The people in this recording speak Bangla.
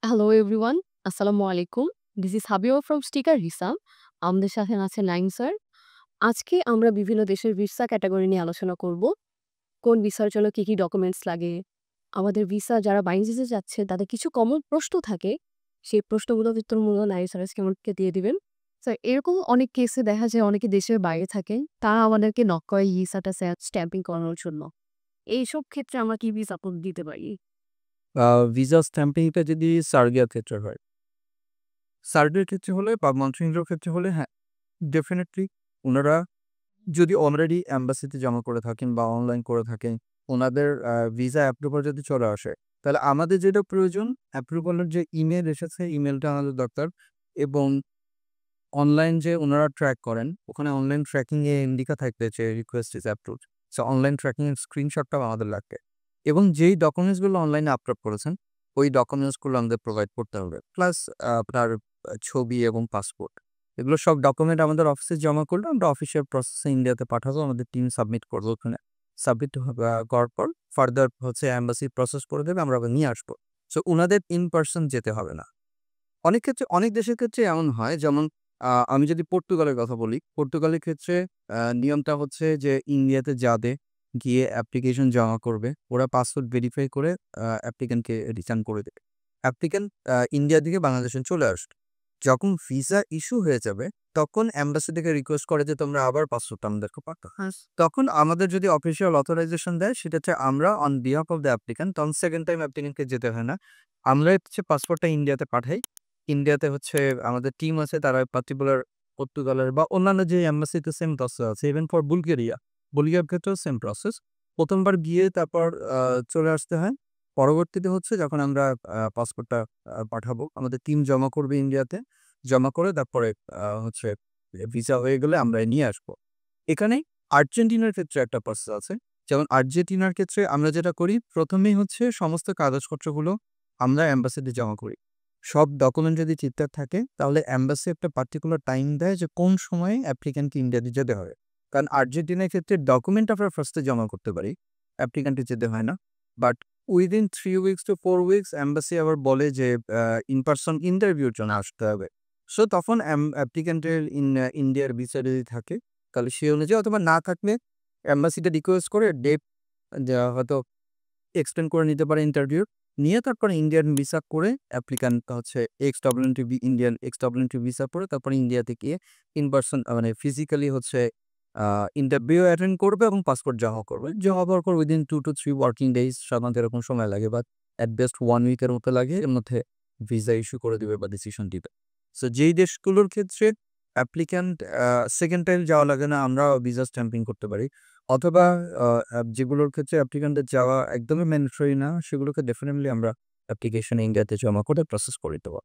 হ্যালো এভরিওয়ান, আসসালামু আলাইকুম। This is Habiba from sticker visa. আমাদের সাথে আছে নাইম স্যার। আজকে আমরা বিভিন্ন দেশের ভিসা ক্যাটাগরি নিয়ে আলোচনা করব। কোন ভিসার জন্য কি ডকুমেন্টস লাগে? আমাদের ভিসা যারা বাইনজিসে যাচ্ছে তাদের কিছু কমন প্রশ্ন থাকে। সেই প্রশ্নগুলোর উত্তরগুলো নাইম স্যার আজকে আমাদেরকে দিয়ে দিবেন। স্যার এরকম অনেক কেসে দেখা যায় অনেকে দেশের বাইরে থাকে। তারা আমাদেরকে নক করে ভিসাটা স্ট্যাম্পিং করানোর জন্য। এইসব ক্ষেত্রে আমরা কি ভিসা দিতে পারি? ভিসা স্ট্যাম্পিংটা যদি সার্বিয়ার ক্ষেত্রে হয়। সার্বিয়ার ক্ষেত্রে হলে বা মন্টিনিগ্রোর ক্ষেত্রে হলে হ্যাঁ, ডেফিনিটলি উনারা যদি অলরেডি এম্বাসিতে জমা করে থাকেন বা অনলাইন করে থাকেন, উনাদের ভিসা অ্যাপ্রুভাল যদি চলে আসে, তাহলে আমাদের যেটা প্রয়োজন অ্যাপ্রুভালের যে ইমেইল এসেছে, ইমেইলটা আমাদের দরকার এবং অনলাইন যে উনারা ট্র্যাক করেন, ওখানে অনলাইন ট্র্যাকিং এ লেখা থাকবে যে request is approved. So online tracking এর স্ক্রিনশটটাও আমাদের লাগবে এবং যেই ডকুমেন্টসগুলো অনলাইনে আপলোড করেছেন, ওই ডকুমেন্টসগুলো আমাদের প্রোভাইড করতে হবে। প্লাস আপনার ছবি এবং পাসপোর্ট। এগুলো সব ডকুমেন্ট আমাদের অফিসে জমা করলে আমরা অফিসিয়াল প্রসেসে ইন্ডিয়াতে পাঠাবো। আমাদের টিম সাবমিট করবো ওখানে। সাবমিট করার পর ফার্দার হচ্ছে এম্বাসি প্রসেস করে দেবে, আমরা আবার নিয়ে আসবো। সো উনাদের ইন পারসন যেতে হবে না। অনেক ক্ষেত্রে অনেক দেশের ক্ষেত্রে এমন হয় যেমন আমি যদি পর্তুগালের কথা বলি, পর্তুগালের ক্ষেত্রে নিয়মটা হচ্ছে যে ইন্ডিয়াতে যাবে, গিয়ে অ্যাপ্লিকেশন জমা করবে। ওরা পাসপোর্ট ভেরিফাই করে অ্যাপ্লিক্যান্টকে রিটার্ন করে দেবে। অ্যাপ্লিক্যান্ট ইন্ডিয়া থেকে বাংলাদেশে চলে আসবে। যখন ভিসা ইস্যু হয়ে যাবে, তখন এম্বাসি থেকে রিকোয়েস্ট করে যে তোমরা আবার পাসপোর্টটা আমাদেরকে পাঠাও। তখন আমাদের যদি অফিসিয়াল অথরাইজেশন দেয়, সেটা হচ্ছে আমরা on behalf of the applicant, তখন সেকেন্ড টাইম অ্যাপ্লিক্যান্টকে যেতে হয় না। আমরা হচ্ছে পাসপোর্টটা ইন্ডিয়াতে পাঠাই। ইন্ডিয়াতে হচ্ছে আমাদের টিম আছে, তারা পার্টিকুলার পর্তুগালের বা অন্যান্য যে এম্বাসিতে সেম প্রসেস আছে। ইভেন ফর বুলগেরিয়া, বুলগেরিয়ার ক্ষেত্রেও সেম প্রসেস। ১ম বার গিয়ে তারপর চলে আসতে হয়। পরবর্তীতে হচ্ছে যখন আমরা পাসপোর্টটা পাঠাবো, আমাদের টিম জমা করবে ইন্ডিয়াতে। জমা করে তারপরে হচ্ছে ভিসা হয়ে গেলে আমরা নিয়ে আসবো। এখানে আর্জেন্টিনার ক্ষেত্রে একটা প্রসেস আছে। যেমন আর্জেন্টিনার ক্ষেত্রে আমরা যেটা করি, ১ম এই হচ্ছে সমস্ত কাগজপত্রগুলো আমরা এম্বাসিতে জমা করি। সব ডকুমেন্ট যদি ঠিকঠাক থাকে, তাহলে এম্বাসি একটা পার্টিকুলার টাইম দেয় যে কোন সময়ে অ্যাপ্লিক্যান্টকে ইন্ডিয়াতে যেতে হবে। কারণ আর্জেন্টিনার ক্ষেত্রে ডকুমেন্ট আমরা ফার্স্টে জমা করতে পারি। অ্যাপ্লিক্যান্টে যেতে হয় না। But within 3 weeks two 4 weeks embassy আবার বলে যে ইন পারসন ইন্টারভিউর জন্য আসতে হবে। সো তখন অ্যাপ্লিক্যান্টের ইন্ডিয়ার ভিসা যদি থাকে, তাহলে সেই অনুযায়ী, অথবা না থাকলে এম্বাসিতে রিকোয়েস্ট করে ডেট হয়তো এক্সটেন্ড করে নিতে পারে ইন্টারভিউ। নিয়ে তারপরে ইন্ডিয়ান ভিসা করে অ্যাপ্লিক্যান্ট হচ্ছে ইন্ডিয়ান এক্স-ডব্লিউ-2 ভিসা করে তারপরে ইন্ডিয়াতে গিয়ে ইন পারসন মানে ফিজিক্যালি হচ্ছে ইন্টারভিউ অ্যাটেন্ড করবে এবং পাসপোর্ট জমা করবে। জমা হওয়ার পর উইদিন 2 to 3 ওয়ার্কিং ডেইজ সাধারণত এরকম সময় লাগে, বাট এট বেস্ট 1 উইকের মতো লাগে। এর মধ্যে ভিসা ইস্যু করে দিবে বা ডিসিশন দিবে। সো যেই দেশগুলোর ক্ষেত্রে অ্যাপ্লিক্যান্ট সেকেন্ড টাইম যাওয়া লাগে না, আমরা ভিসা স্ট্যাম্পিং করতে পারি। অথবা আ আ যেগুলোর ক্ষেত্রে অ্যাপ্লিক্যান্টের যাওয়া একদমই ম্যান্ডেটরি না, সেগুলোকে ডেফিনিটলি আমরা অ্যাপ্লিকেশন ইন্ডিয়াতে জমা করে প্রসেস করে দেব।